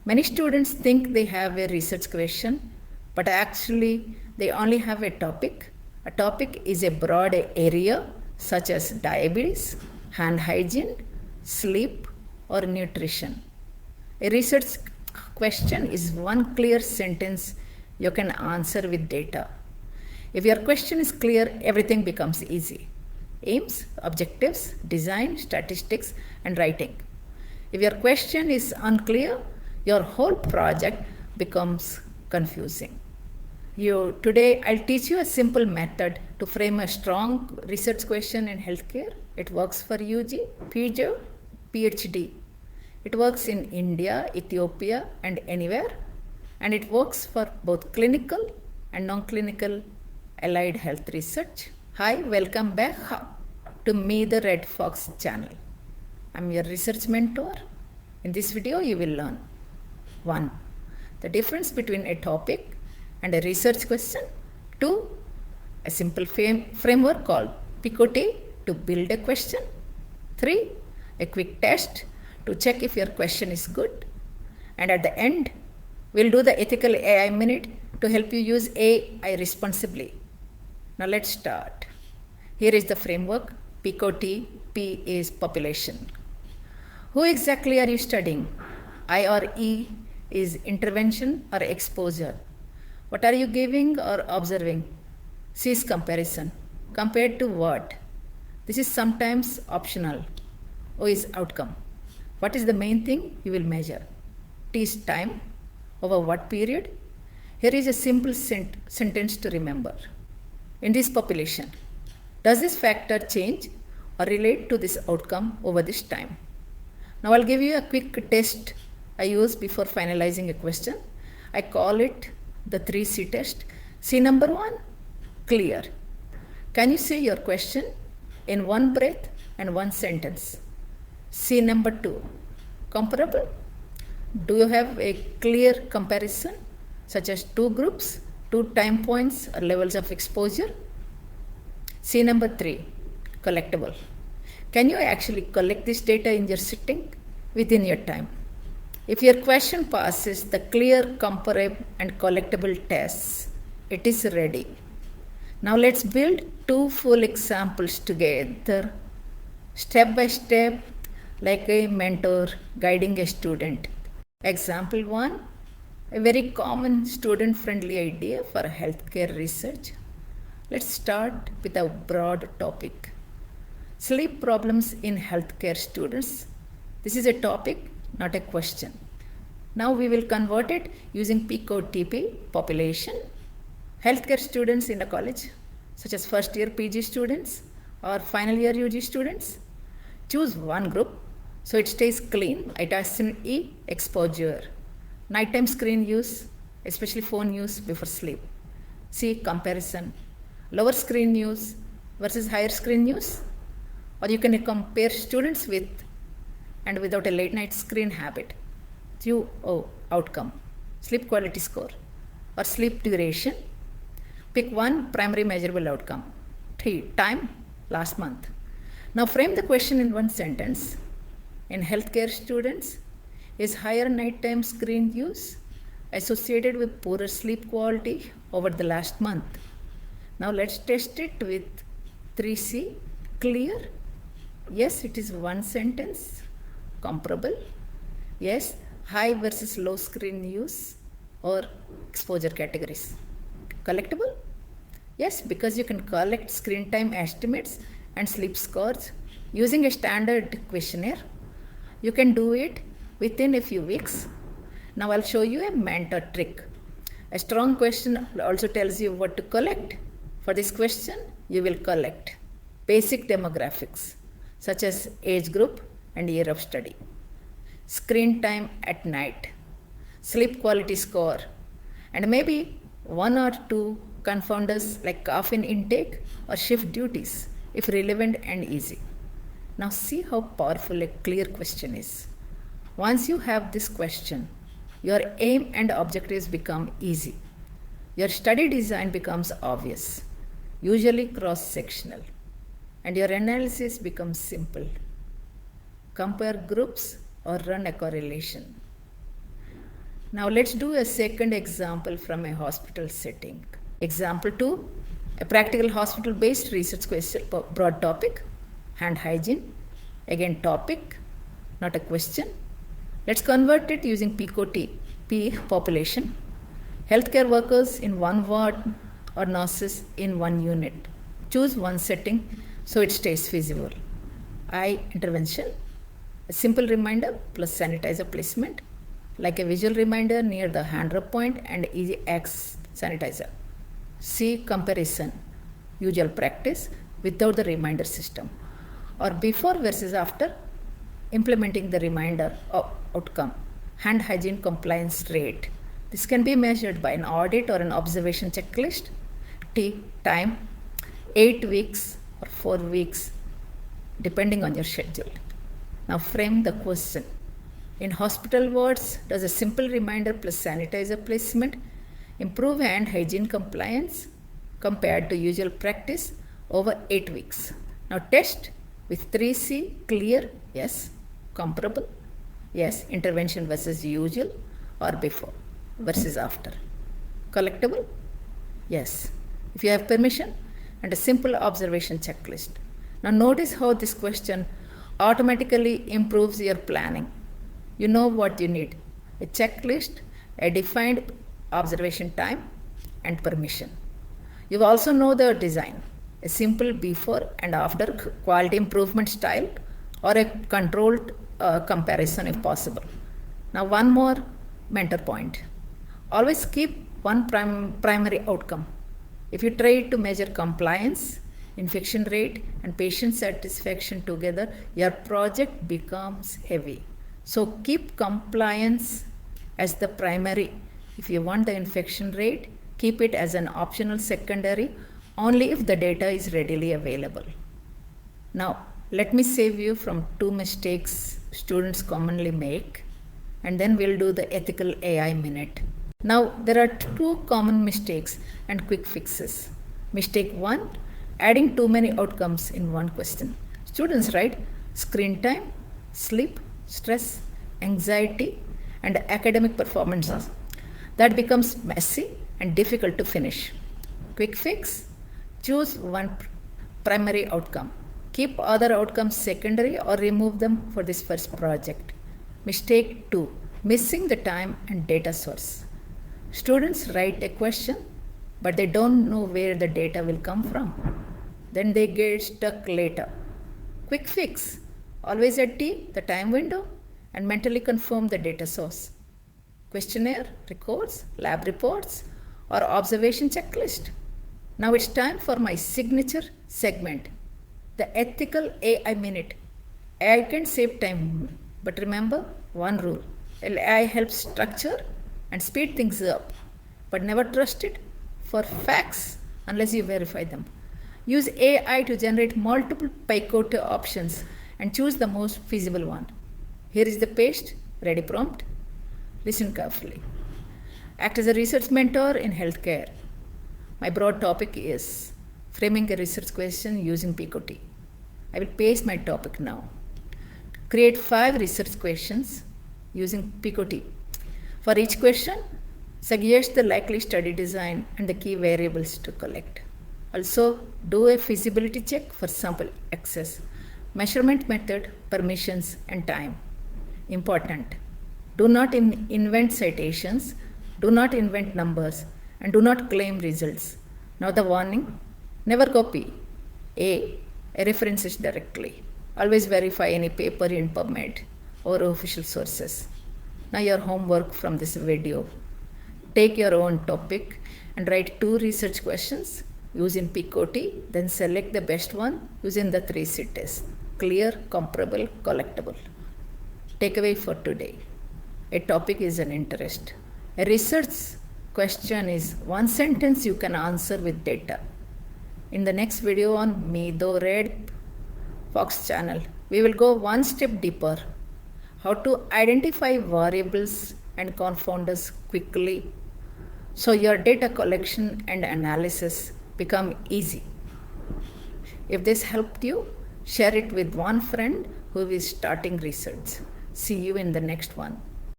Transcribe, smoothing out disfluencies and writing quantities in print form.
Many students think they have a research question, but actually they only have a topic. A topic is a broad area such as diabetes, hand hygiene, sleep, or nutrition. A research question is one clear sentence you can answer with data. If your question is clear, everything becomes easy. Aims, objectives, design, statistics, and writing. If your question is unclear, your whole project becomes confusing. Today, I'll teach you a simple method to frame a strong research question in healthcare. It works for UG, PG, PhD. It works in India, Ethiopia, and anywhere. And it works for both clinical and non-clinical allied health research. Hi, welcome back to Me the Red Fox channel. I'm your research mentor. In this video, you will learn 1. The difference between a topic and a research question. 2. A simple framework called PICO-T to build a question. 3. A quick test to check if your question is good. And at the end, we'll do the ethical AI minute to help you use AI responsibly. Now let's start. Here is the framework. PICO-T. P is population. Who exactly are you studying? I or E is intervention or exposure. What are you giving or observing? C is comparison. Compared to what? This is sometimes optional. O is outcome. What is the main thing you will measure? T is time. Over what period? Here is a simple sentence to remember. In this population, does this factor change or relate to this outcome over this time? Now I'll give you a quick test I use before finalizing a question. I call it the 3C test. C number 1, clear. Can you say your question in one breath and one sentence? C number 2, comparable. Do you have a clear comparison such as 2 groups, 2 time points or levels of exposure? C number 3, collectible. Can you actually collect this data in your sitting within your time? If your question passes the clear, comparable and collectible tests, it is ready. Now let's build 2 full examples together, step by step, like a mentor guiding a student. Example 1, a very common student-friendly idea for healthcare research. Let's start with a broad topic. Sleep problems in healthcare students. This is a topic, not a question. Now we will convert it using PICO-T population. Healthcare students in a college, such as first year PG students or final year UG students. Choose one group so it stays clean. Item E, exposure. Nighttime screen use, especially phone use before sleep. C, comparison. Lower screen use versus higher screen use. Or you can compare students with and without a late night screen habit. O, outcome. Sleep quality score or sleep duration. Pick one primary measurable outcome. 3, time, last month. Now frame the question in one sentence. In healthcare students, is higher nighttime screen use associated with poorer sleep quality over the last month? Now let's test it with 3C, clear. Yes, it is one sentence. Comparable. Yes, high versus low screen use or exposure categories. Collectible? Yes, because you can collect screen time estimates and sleep scores using a standard questionnaire. You can do it within a few weeks. Now I'll show you a mentor trick. A strong question also tells you what to collect. For this question, you will collect basic demographics such as age group and year of study, screen time at night, sleep quality score, and maybe 1 or 2 confounders like caffeine intake or shift duties if relevant and easy. Now see how powerful a clear question is. Once you have this question, your aim and objectives become easy. Your study design becomes obvious, usually cross-sectional, and your analysis becomes simple. Compare groups or run a correlation. Now let's do a second example from a hospital setting. Example 2, a practical hospital-based research question, broad topic, hand hygiene. Again topic, not a question. Let's convert it using PICO-T, P population. Healthcare workers in one ward or nurses in one unit. Choose one setting so it stays feasible. I intervention, a simple reminder plus sanitizer placement, like a visual reminder near the hand rub point and easy access sanitizer. C comparison, usual practice without the reminder system, or before versus after implementing the reminder outcome, hand hygiene compliance rate. This can be measured by an audit or an observation checklist. T time, 8 weeks or 4 weeks depending on your schedule. Now frame the question. In hospital wards, does a simple reminder plus sanitizer placement improve hand hygiene compliance compared to usual practice over 8 weeks? Now test with 3C, clear, yes, comparable, yes, intervention versus usual or before versus after. Collectible, yes, if you have permission, and a simple observation checklist. Now notice how this question automatically improves your planning. You know what you need: a checklist, a defined observation time, and permission. You also know the design: a simple before and after quality improvement style, or a controlled comparison if possible. Now one more mentor point. Always keep one primary outcome. If you try to measure compliance, infection rate, and patient satisfaction together, your project becomes heavy. So keep compliance as the primary. If you want the infection rate, keep it as an optional secondary only if the data is readily available. Now, let me save you from 2 mistakes students commonly make, and then we'll do the ethical AI minute. Now, there are 2 common mistakes and quick fixes. Mistake 1, adding too many outcomes in one question. Students write screen time, sleep, stress, anxiety, and academic performances. That becomes messy and difficult to finish. Quick fix, choose one primary outcome. Keep other outcomes secondary or remove them for this first project. Mistake 2, missing the time and data source. Students write a question, but they don't know where the data will come from. Then they get stuck later. Quick fix, always add T, the time window, and mentally confirm the data source. Questionnaire, records, lab reports, or observation checklist. Now it's time for my signature segment, the ethical AI minute. AI can save time, but remember one rule: AI helps structure and speed things up, but never trust it for facts unless you verify them. Use AI to generate multiple PICO-T options and choose the most feasible one. Here is the paste, ready prompt. Listen carefully. Act as a research mentor in healthcare. My broad topic is framing a research question using PICO-T. I will paste my topic now. Create 5 research questions using PICO-T. For each question, suggest the likely study design and the key variables to collect. Also, do a feasibility check for sample access, measurement method, permissions, and time. Important. Do not invent citations, do not invent numbers, and do not claim results. Now the warning: never copy a references directly. Always verify any paper in PubMed or official sources. Now your homework from this video. Take your own topic and write 2 research questions using PICO-T, then select the best one using the 3C test: clear, comparable, collectible. Takeaway for today: a topic is an interest. A research question is one sentence you can answer with data. In the next video on Me Though Red Fox channel, we will go one step deeper: how to identify variables and confounders quickly so your data collection and analysis become easy. If this helped you, share it with one friend who is starting research. See you in the next one.